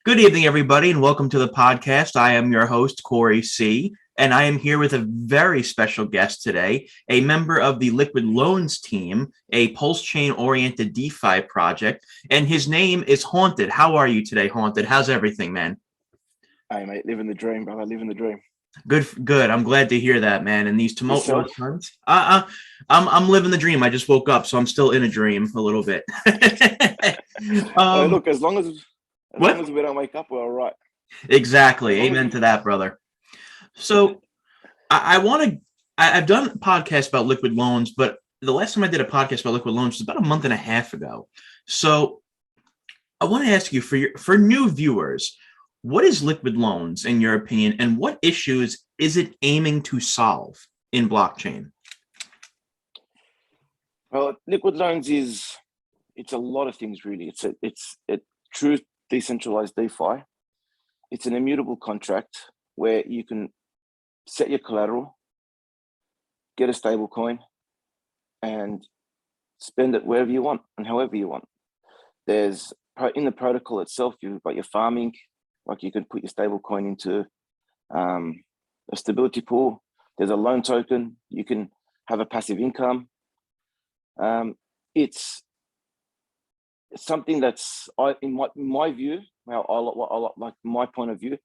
Good evening, everybody, and welcome to the podcast. I am your host, Corey C., and I am here with a very special guest today, a member of the Liquid Loans team, a PulseChain-oriented DeFi project, and his name is Haunted. How are you today, Haunted? How's everything, man? Hey, mate, living the dream, brother. Living the dream. Good, good. I'm glad to hear that, man. In these tumultuous Yourself? times, I'm living the dream. I just woke up, so I'm still in a dream a little bit. Hey, um, look, as long as what? we don't wake up, we're all right. As Exactly. long as Amen we, to that, brother. So I want to. I've done podcasts about liquid loans, but the last time I did a podcast about liquid loans was about a month and a half ago. So I want to ask you for new viewers, what is liquid loans in your opinion, and what issues is it aiming to solve in blockchain? well, liquid loans it's a lot of things really. It's a true decentralized DeFi. It's an immutable contract where you can set your collateral, get a stable coin, and spend it wherever you want and however you want. There's in the protocol itself, you've got your farming, like you can put your stable coin into a stability pool. There's a loan token. You can have a passive income. It's something that's, in my view, like my point of view,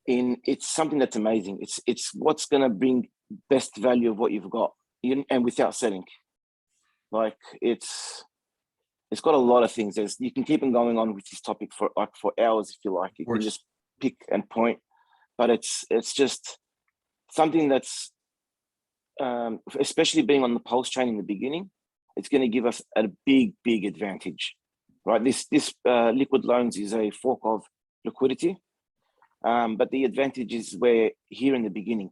it's something that's amazing. It's what's going to bring best value of what you've got, and without selling. Like it's got a lot of things. You can keep on going on with this topic for hours if you like. You can just pick and point, but it's just something that's especially being on the PulseChain in the beginning, it's going to give us a big advantage, right? This liquid loans is a fork of liquidity, but the advantage is where here in the beginning,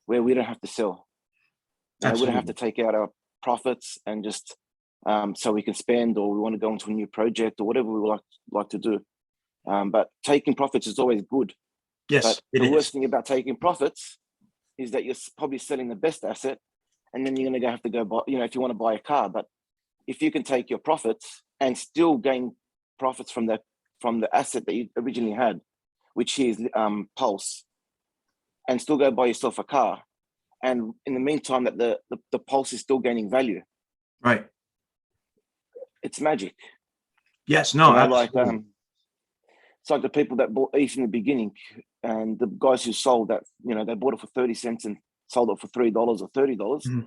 where we don't have to sell. We don't have to take out our profits and just so we can spend, or we want to go into a new project or whatever we like to do. But taking profits is always good. Yes, But the worst thing about taking profits is that you're probably selling the best asset, and then you're going to have to go buy, if you want to buy a car. But if you can take your profits and still gain profits from the asset that you originally had, which is Pulse, and still go buy yourself a car, and in the meantime that the Pulse is still gaining value, right. it's magic. Yes, no, Like it's like the people that bought ETH in the beginning, and the guys who sold that, they bought it for 30 cents and sold it for $3 or $30. Mhm.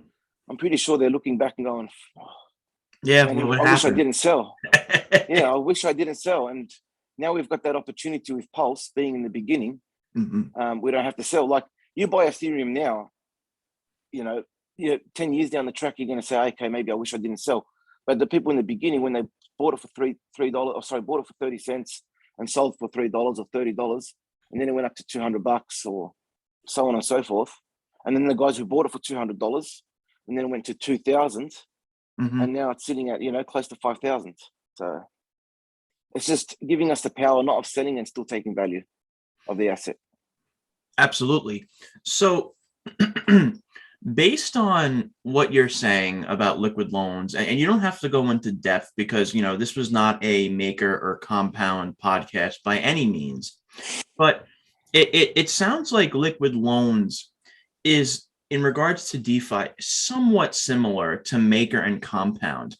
I'm pretty sure they're looking back and going, oh, Yeah, man, what I wish I happened? didn't sell. Yeah, I wish I didn't sell. And now we've got that opportunity with Pulse being in the beginning. We don't have to sell. Like, you buy Ethereum now, 10 years down the track, you're going to say, okay, maybe I wish I didn't sell. But the people in the beginning, when they bought it for bought it for 30 cents and sold for $3 or $30, and then it went up to $200 or so on and so forth. And then the guys who bought it for $200, and then it went to 2,000, and now it's sitting at, close to 5,000. So it's just giving us the power not of selling and still taking value of the asset. Absolutely. So based on what you're saying about liquid loans, and you don't have to go into depth because, this was not a maker or compound podcast by any means, but it sounds like liquid loans is, in regards to DeFi, somewhat similar to maker and compound.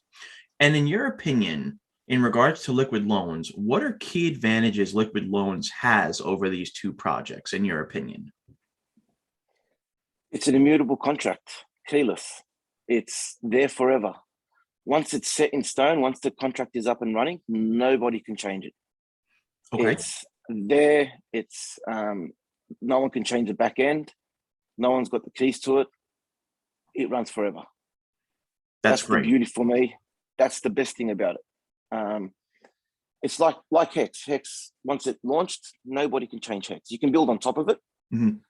And in your opinion, in regards to liquid loans, what are key advantages liquid loans has over these two projects, in your opinion? It's an immutable contract, keyless. It's there forever. Once it's set in stone, once the contract is up and running, nobody can change it. Okay. It's there. It's no one can change the back end. No one's got the keys to it. It runs forever. That's the great. beauty for me. That's the best thing about it. It's like Hex. Hex, once it launched, nobody can change Hex. You can build on top of it,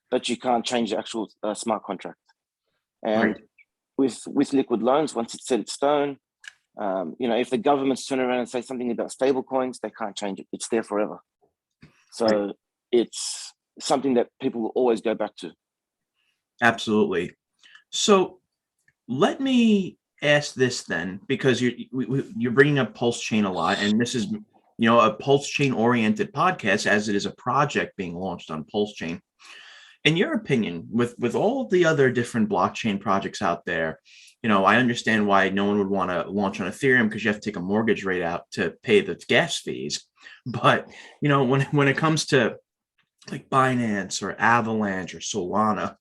but you can't change the actual smart contract. And with liquid loans, once it's set in stone, if the governments turn around and say something about stable coins, they can't change it. It's there forever. So it's something that people will always go back to. Absolutely. So let me ask this then, because you're bringing up PulseChain a lot, and this is a PulseChain oriented podcast, as it is a project being launched on PulseChain. In your opinion, with all the other different blockchain projects out there, I understand why no one would want to launch on Ethereum, because you have to take a mortgage rate out to pay the gas fees. But when it comes to like Binance or Avalanche or Solana,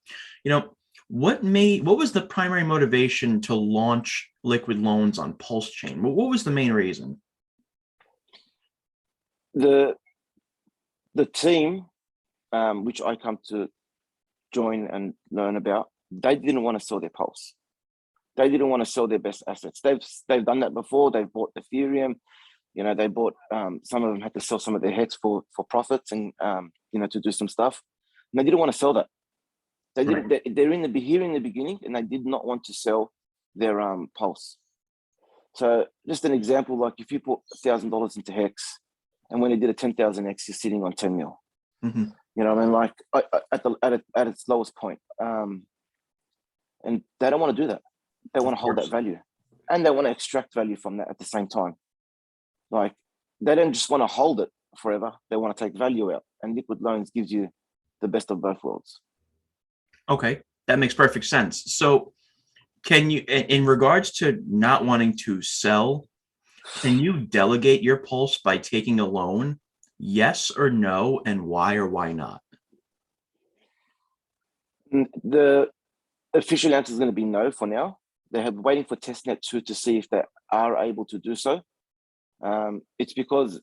what was the primary motivation to launch liquid loans on PulseChain? What was the main reason? The team, which I come to join and learn about, they didn't want to sell their Pulse. They didn't want to sell their best assets. They've done that before. They've bought Ethereum. They bought, some of them had to sell some of their heads for profits and to do some stuff. And they didn't want to sell that. They didn't. Right. They're here in the beginning, and they did not want to sell their Pulse. So just an example, like if you put $1,000 into Hex, and when it did a 10,000x, you're sitting on 10 mil. Mm-hmm. You know what I mean? Like at its lowest point. And they don't want to do that. They want to hold that value, and they want to extract value from that at the same time. Like they don't just want to hold it forever. They want to take value out, and liquid loans gives you the best of both worlds. Okay, that makes perfect sense. So can you, in regards to not wanting to sell, can you delegate your Pulse by taking a loan? Yes or no, and why or why not? The official answer is going to be no for now. They're waiting for testnet 2 to see if they are able to do so. It's because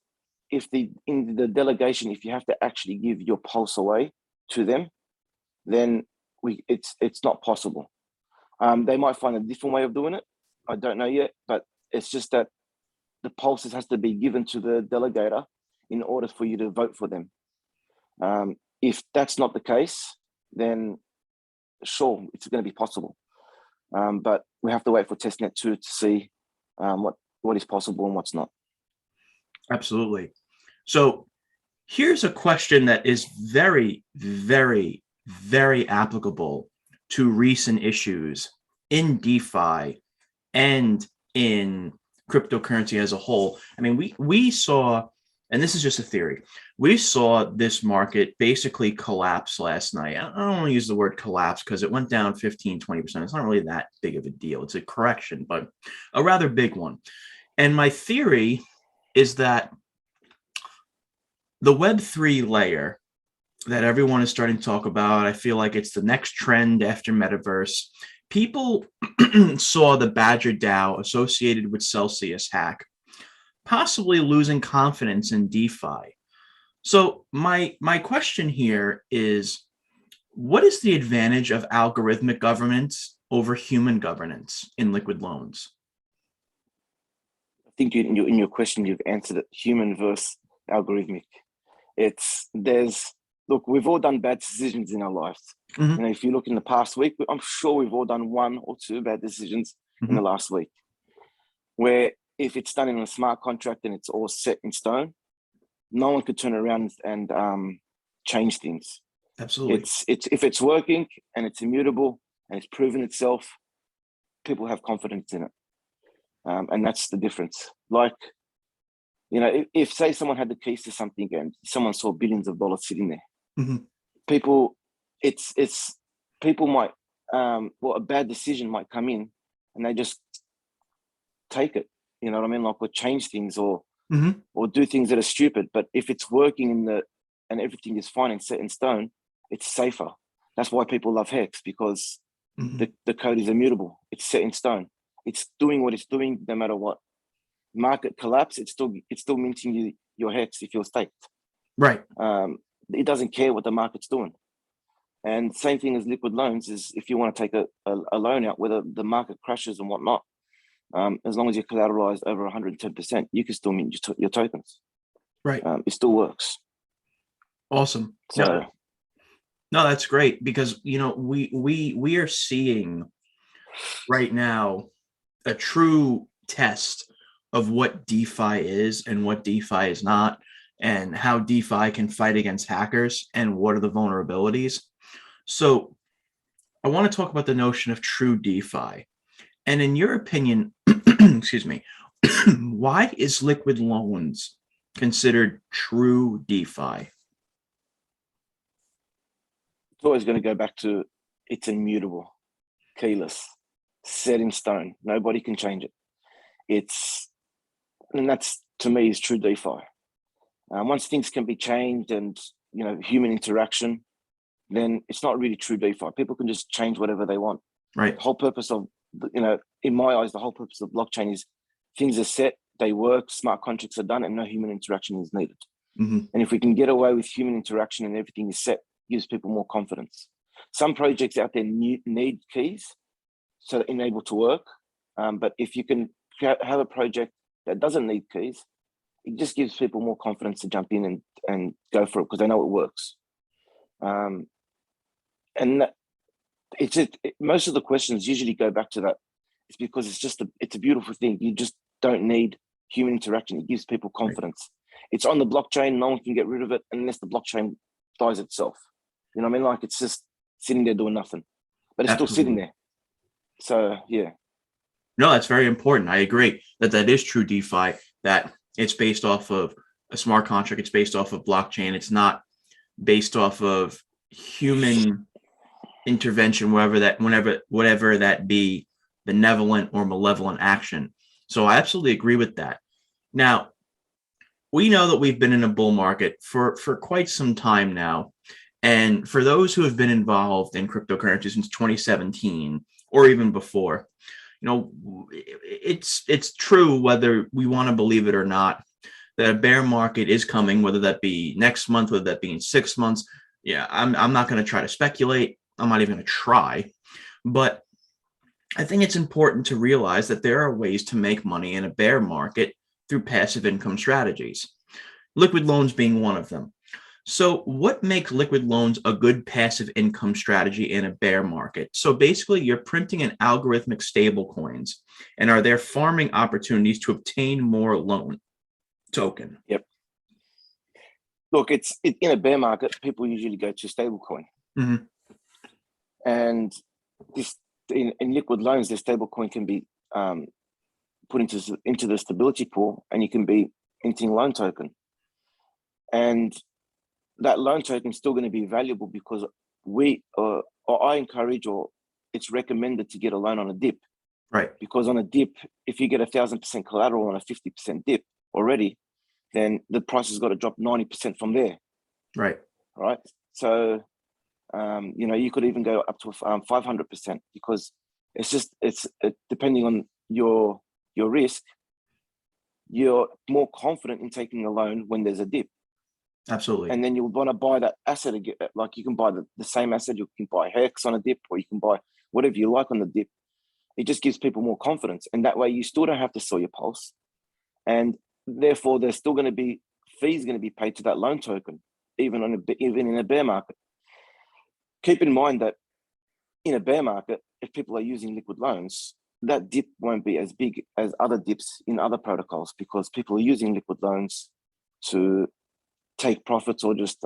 in the delegation, if you have to actually give your Pulse away to them, then it's not possible. They might find a different way of doing it. I don't know yet, but it's just that the Pulses has to be given to the delegator in order for you to vote for them. If that's not the case, then sure, it's going to be possible. But we have to wait for testnet 2 to see what is possible and what's not. Absolutely. So here's a question that is very, very, very applicable to recent issues in DeFi and in cryptocurrency as a whole. I mean, we saw, and this is just a theory, we saw this market basically collapse last night. I don't want to use the word collapse because it went down 15, 20%. It's not really that big of a deal. It's a correction, but a rather big one. And my theory is that the Web3 layer that everyone is starting to talk about, I feel like it's the next trend after metaverse. People saw the Badger DAO associated with Celsius hack, possibly losing confidence in DeFi. So my question here is, what is the advantage of algorithmic governance over human governance in liquid loans? I think in your question, you've answered it: human versus algorithmic. Look, we've all done bad decisions in our lives. Mm-hmm. If you look in the past week, I'm sure we've all done one or two bad decisions in the last week, where if it's done in a smart contract and it's all set in stone, no one could turn around and change things. Absolutely. It's if it's working and it's immutable and it's proven itself, people have confidence in it. And that's the difference. Like, if say someone had the keys to something and someone saw billions of dollars sitting there, mm-hmm. people might, a bad decision might come in and they just take it, you know what I mean? Like, or change things or do things that are stupid. But if it's working and everything is fine and set in stone, it's safer. That's why people love Hex, because the code is immutable. It's set in stone. It's doing what it's doing no matter what. Market collapse, it's still minting your Hex if you're staked. Right. It doesn't care what the market's doing. And same thing as liquid loans is, if you want to take a loan out, whether the market crashes and whatnot, as long as you're collateralized over 110%, you can still mint your tokens. Right. It still works. Awesome. So, no, that's great, because we are seeing right now a true test of what DeFi is and what DeFi is not, and how DeFi can fight against hackers and what are the vulnerabilities. So I want to talk about the notion of true DeFi. And in your opinion, excuse me, why is liquid loans considered true DeFi? It's always going to go back to it's immutable, keyless, set in stone. Nobody can change it. And that's, to me, is true DeFi. Once things can be changed and, human interaction, then it's not really true DeFi. People can just change whatever they want. Right. The whole purpose of, in my eyes, the whole purpose of blockchain is things are set, they work, smart contracts are done, and no human interaction is needed. Mm-hmm. And if we can get away with human interaction and everything is set, gives people more confidence. Some projects out there need keys so they're able to work. But if you can have a project that doesn't need keys, it just gives people more confidence to jump in and go for it because they know it works. And most of the questions usually go back to that. It's because it's a beautiful thing. You just don't need human interaction. It gives people confidence. Right. It's on the blockchain. No one can get rid of it unless the blockchain dies itself. You know what I mean? Like it's just sitting there doing nothing, but it's Absolutely. still sitting there. So, yeah. No, that's very important. I agree that is true DeFi, that it's based off of a smart contract. It's based off of blockchain. It's not based off of human intervention, whatever that be, benevolent or malevolent action. So I absolutely agree with that. Now, we know that we've been in a bull market for quite some time now. And for those who have been involved in cryptocurrency since 2017 or even before, it's true, whether we want to believe it or not, that a bear market is coming, whether that be next month, whether that be in 6 months. Yeah, I'm not going to try to speculate. I'm not even going to try. But I think it's important to realize that there are ways to make money in a bear market through passive income strategies, liquid loans being one of them. So what makes liquid loans a good passive income strategy in a bear market? So basically, you're printing an algorithmic stable coins, and are there farming opportunities to obtain more loan token? Yep. Look, in a bear market, people usually go to stablecoin. Mm-hmm. And in liquid loans, the stablecoin can be put into the stability pool, and you can be minting loan token. And that loan token is still going to be valuable because or I encourage, or it's recommended to get a loan on a dip. Right. Because on a dip, if you get 1,000% collateral on a 50% dip already, then the price has got to drop 90% from there. Right. Right. So, you could even go up to 500% because it's depending on your risk, you're more confident in taking a loan when there's a dip. Absolutely. And then you'll want to buy that asset again. Like you can buy the same asset, you can buy Hex on a dip, or you can buy whatever you like on the dip. It just gives people more confidence. And that way you still don't have to sell your pulse. And therefore there's still going to be fees going to be paid to that loan token, even in a bear market. Keep in mind that in a bear market, if people are using liquid loans, that dip won't be as big as other dips in other protocols because people are using liquid loans to take profits or just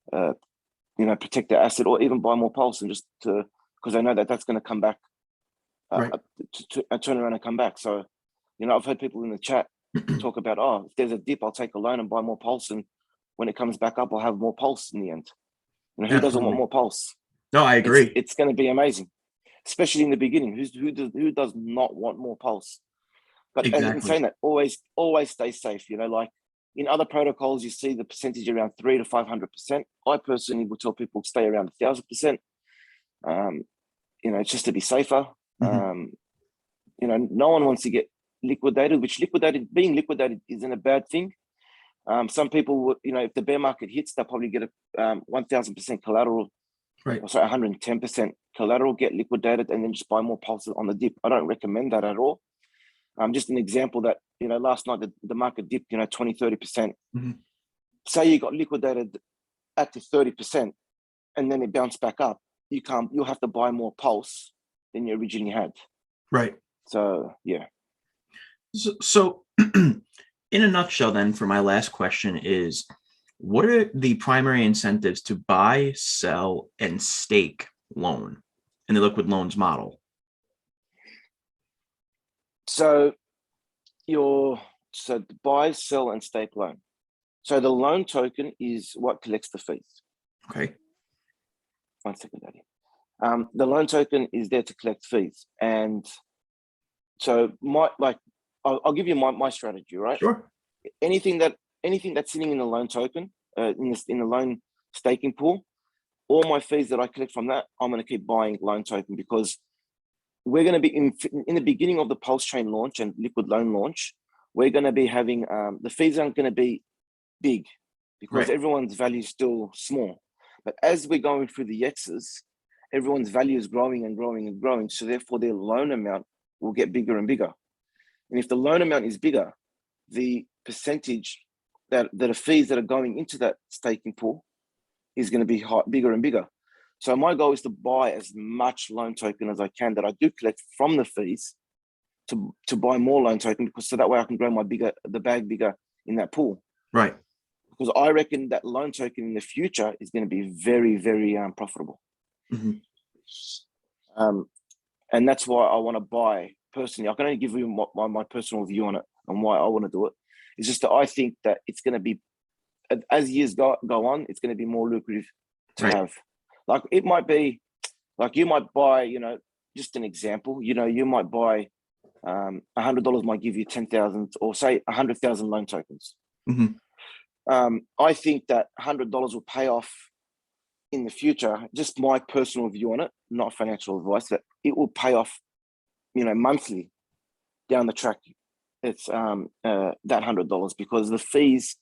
protect their asset or even buy more pulse and just because they know that that's going to come back, right. to turn around and come back. So, I've heard people in the chat talk about, if there's a dip, I'll take a loan and buy more pulse, and when it comes back up, I'll have more pulse in the end. Who doesn't want more pulse? No, I agree. It's going to be amazing, especially in the beginning. Who does not want more pulse? But exactly. In saying that, always stay safe. Like in other protocols, you see the percentage around 300 to 500%. I personally will tell people stay around 1,000%. It's just to be safer. Mm-hmm. No one wants to get liquidated, being liquidated isn't a bad thing. Some people, if the bear market hits, they'll probably get a 1,000% collateral, right? Or 110% collateral, get liquidated, and then just buy more pulses on the dip. I don't recommend that at all. Just an example that, last night the market dipped, 20, 30%. Mm-hmm. Say you got liquidated at the 30%, and then it bounced back up. You'll have to buy more pulse than you originally had. Right. So, yeah. So in a nutshell, then, for my last question is, what are the primary incentives to buy, sell, and stake loan in the liquid loans model? So your so buy, sell, and stake loan. So the loan token is what collects the fees. Okay. 1 second, Daddy. The loan token is there to collect fees, and so I'll give you my strategy, right? Sure. Anything that's sitting in the loan token, in the loan staking pool, all my fees that I collect from that, I'm going to keep buying loan token, because we're going to be in the beginning of the PulseChain launch and liquid loan launch. We're going to be having the fees aren't going to be big, because everyone's value is still small. But as we're going through the X's, everyone's value is growing and growing and growing. So therefore, their loan amount will get bigger and bigger. And if the loan amount is bigger, the percentage that the fees that are going into that staking pool is going to be bigger and bigger. So my goal is to buy as much loan token as I can that I do collect from the fees to buy more loan token, because so that way I can grow the bag bigger in that pool. Right. Because I reckon that loan token in the future is going to be very, very profitable. Mm-hmm. And that's why I want to buy personally. I can only give you my personal view on it and why I want to do it. It's just that I think that it's going to be, as years go on, it's going to be more lucrative to have. Like it might be, like you might buy, just an example, you might buy $100 might give you 10,000, or say 100,000 loan tokens. Mm-hmm. I think that $100 will pay off in the future. Just my personal view on it, not financial advice, that it will pay off, monthly down the track. It's that $100, because the fees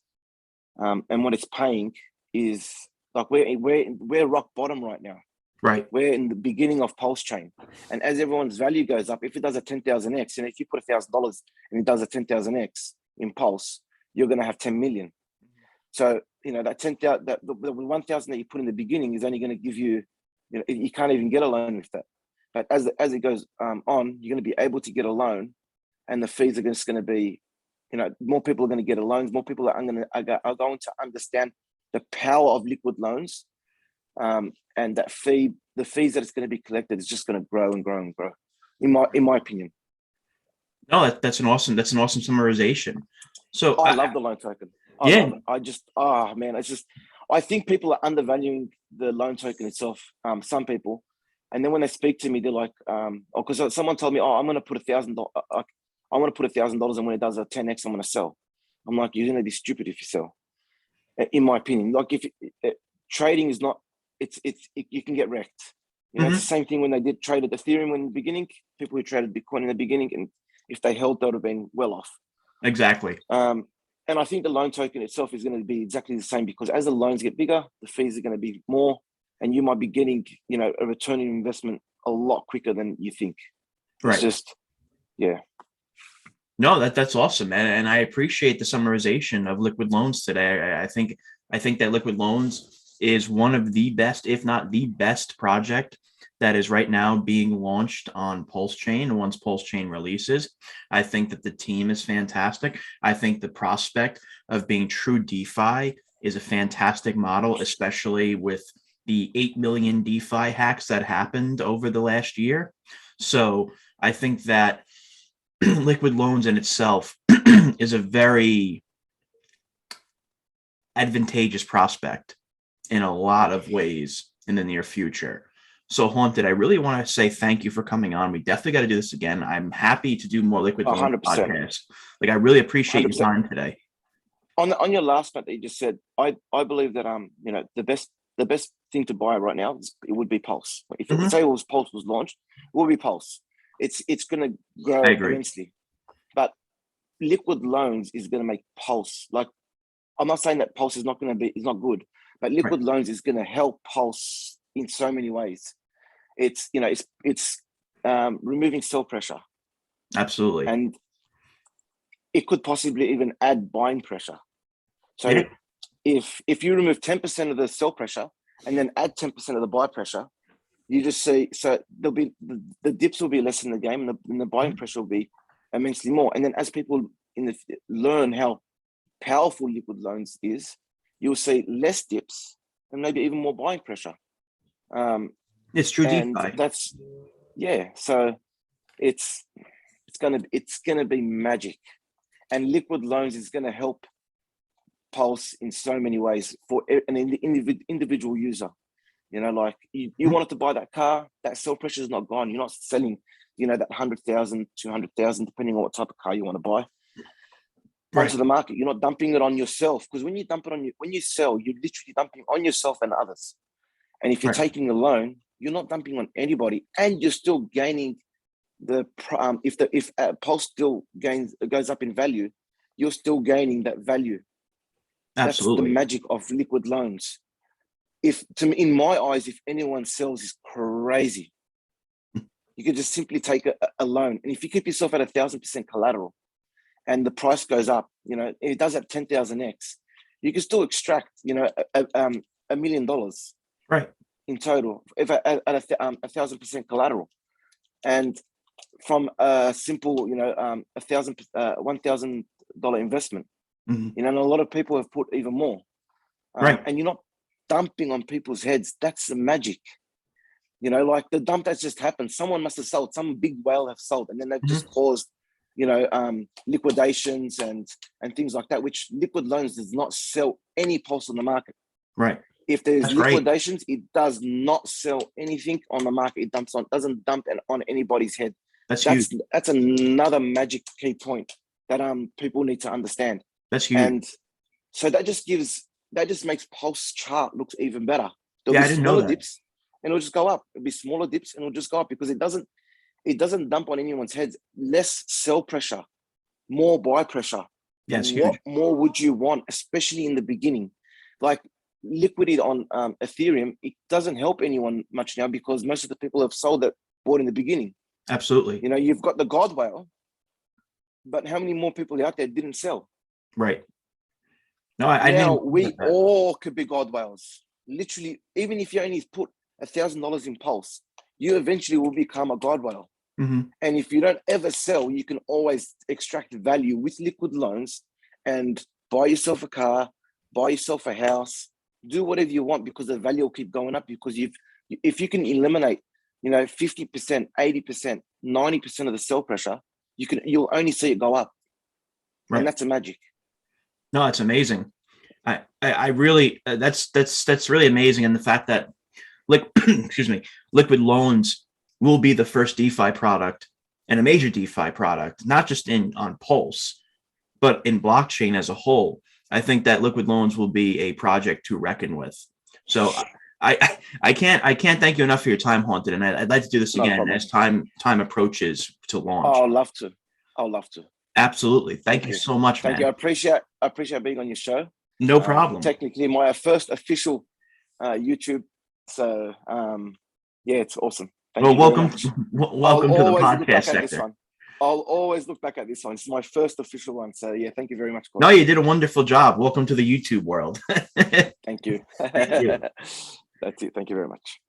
and what it's paying is like we're rock bottom right now. Right. We're in the beginning of PulseChain, and as everyone's value goes up, if it does a 10,000x, and if you put $1,000 and it does a 10,000x in Pulse, you're going to have 10 million. So that 10,000, that the 1,000 that you put in the beginning is only going to give you, you can't even get a loan with that. But as it goes on, you're going to be able to get a loan, and the fees are just going to be, more people are going to get a loans. More people are going to understand the power of liquid loans, and that the fees that it's going to be collected is just going to grow and grow and grow. In my opinion. No, that's an awesome summarization. So I love the loan token. I love it. I think people are undervaluing the loan token itself. Some people, and then when they speak to me, they're like, because someone told me, I'm going to put $1,000. I want to put $1,000, and when it does a 10x, I'm going to sell. I'm like, you're going to be stupid if you sell. In my opinion, like if trading is not, you can get wrecked. Mm-hmm. It's the same thing when they traded Ethereum in the beginning. People who traded Bitcoin in the beginning, and if they held, they would have been well off. Exactly. And I think the loan token itself is going to be exactly the same, because as the loans get bigger, the fees are going to be more, and you might be getting, a return on investment a lot quicker than you think. It's just, yeah. No, that's awesome, and I appreciate the summarization of liquid loans today. I think that liquid loans is one of the best, if not the best, project that is right now being launched on PulseChain. Once PulseChain releases, I think that the team is fantastic. I think the prospect of being true DeFi is a fantastic model, especially with the 8 million DeFi hacks that happened over the last year. So I think that liquid loans in itself is a very advantageous prospect in a lot of ways in the near future. So Haunted, I really want to say thank you for coming on. We definitely got to do this again. I'm happy to do more liquid loan podcasts. Like, I really appreciate 100%. Your time today. On your last note that you just said, I believe that the best thing to buy right now it would be Pulse. If Pulse was launched, it would be Pulse. It's going to grow immensely. But liquid loans is going to make Pulse, like, I'm not saying that Pulse is not good, but liquid loans is going to help Pulse in so many ways. It's removing sell pressure. Absolutely. And it could possibly even add buying pressure. So if you remove 10% of the sell pressure and then add 10% of the buy pressure, you just see, so there'll be the dips will be less in the game, and the buying pressure will be immensely more. And then as people learn how powerful liquid loans is, you'll see less dips and maybe even more buying pressure. It's true and DeFi. So it's gonna be magic. And liquid loans is going to help Pulse in so many ways for an individual user. Like you wanted to buy that car, that sell pressure is not gone. You're not selling, that 100,000, 200,000, depending on what type of car you want to buy, onto the market. You're not dumping it on yourself, because when you dump it when you sell, you're literally dumping on yourself and others. And if you're taking a loan, you're not dumping on anybody, and you're still gaining if Pulse still goes up in value, you're still gaining that value. Absolutely. That's the magic of liquid loans. In my eyes, if anyone sells, is crazy. You could just simply take a loan, and if you keep yourself at 1,000% collateral, and the price goes up, it does at 10,000x, you can still extract, $1 million, right, in total, if at 1,000% collateral, and from a simple, $1,000 investment. And a lot of people have put even more, and you're not dumping on people's heads. That's the magic. Like the dump that's just happened, someone must have sold, some big whale have sold, and then they've just caused, liquidations and things like that, which liquid loans does not sell any Pulse on the market. Right. If there's liquidations, it does not sell anything on the market. It doesn't dump on anybody's head. That's huge. That's another magic key point that people need to understand. That's huge. And so that just makes Pulse chart looks even better. I didn't know that. Dips, and it'll just go up. It'll be smaller dips, and it'll just go up, because it doesn't dump on anyone's heads. Less sell pressure, more buy pressure. Yes. What more would you want, especially in the beginning? Like liquidity on Ethereum, it doesn't help anyone much now, because most of the people have sold that bought in the beginning. Absolutely. You've got the God whale, but how many more people out there didn't sell? Right. No, I didn't. We all could be God whales. Literally, even if you only put $1,000 in Pulse, you eventually will become a God whale. And if you don't ever sell, you can always extract value with liquid loans and buy yourself a car, buy yourself a house, do whatever you want, because the value will keep going up. Because if you can eliminate, 50%, 80%, 90% of the sell pressure, you'll only see it go up. Right. And that's a magic. No, it's amazing. I really that's really amazing. And the fact that liquid loans will be the first DeFi product, and a major DeFi product, not just on Pulse, but in blockchain as a whole. I think that liquid loans will be a project to reckon with. So I can't thank you enough for your time, Haunted, and I'd like to do this again as time approaches to launch. Oh, I'll love to. Absolutely. Thank you so much, man. Thank you. I appreciate being on your show. No problem. Technically my first official YouTube. So it's awesome. Thank you welcome to the podcast sector. I'll always look back at this one. It's my first official one. So thank you very much, Gordon. No, you did a wonderful job. Welcome to the YouTube world. Thank you. Thank you. That's it. Thank you very much.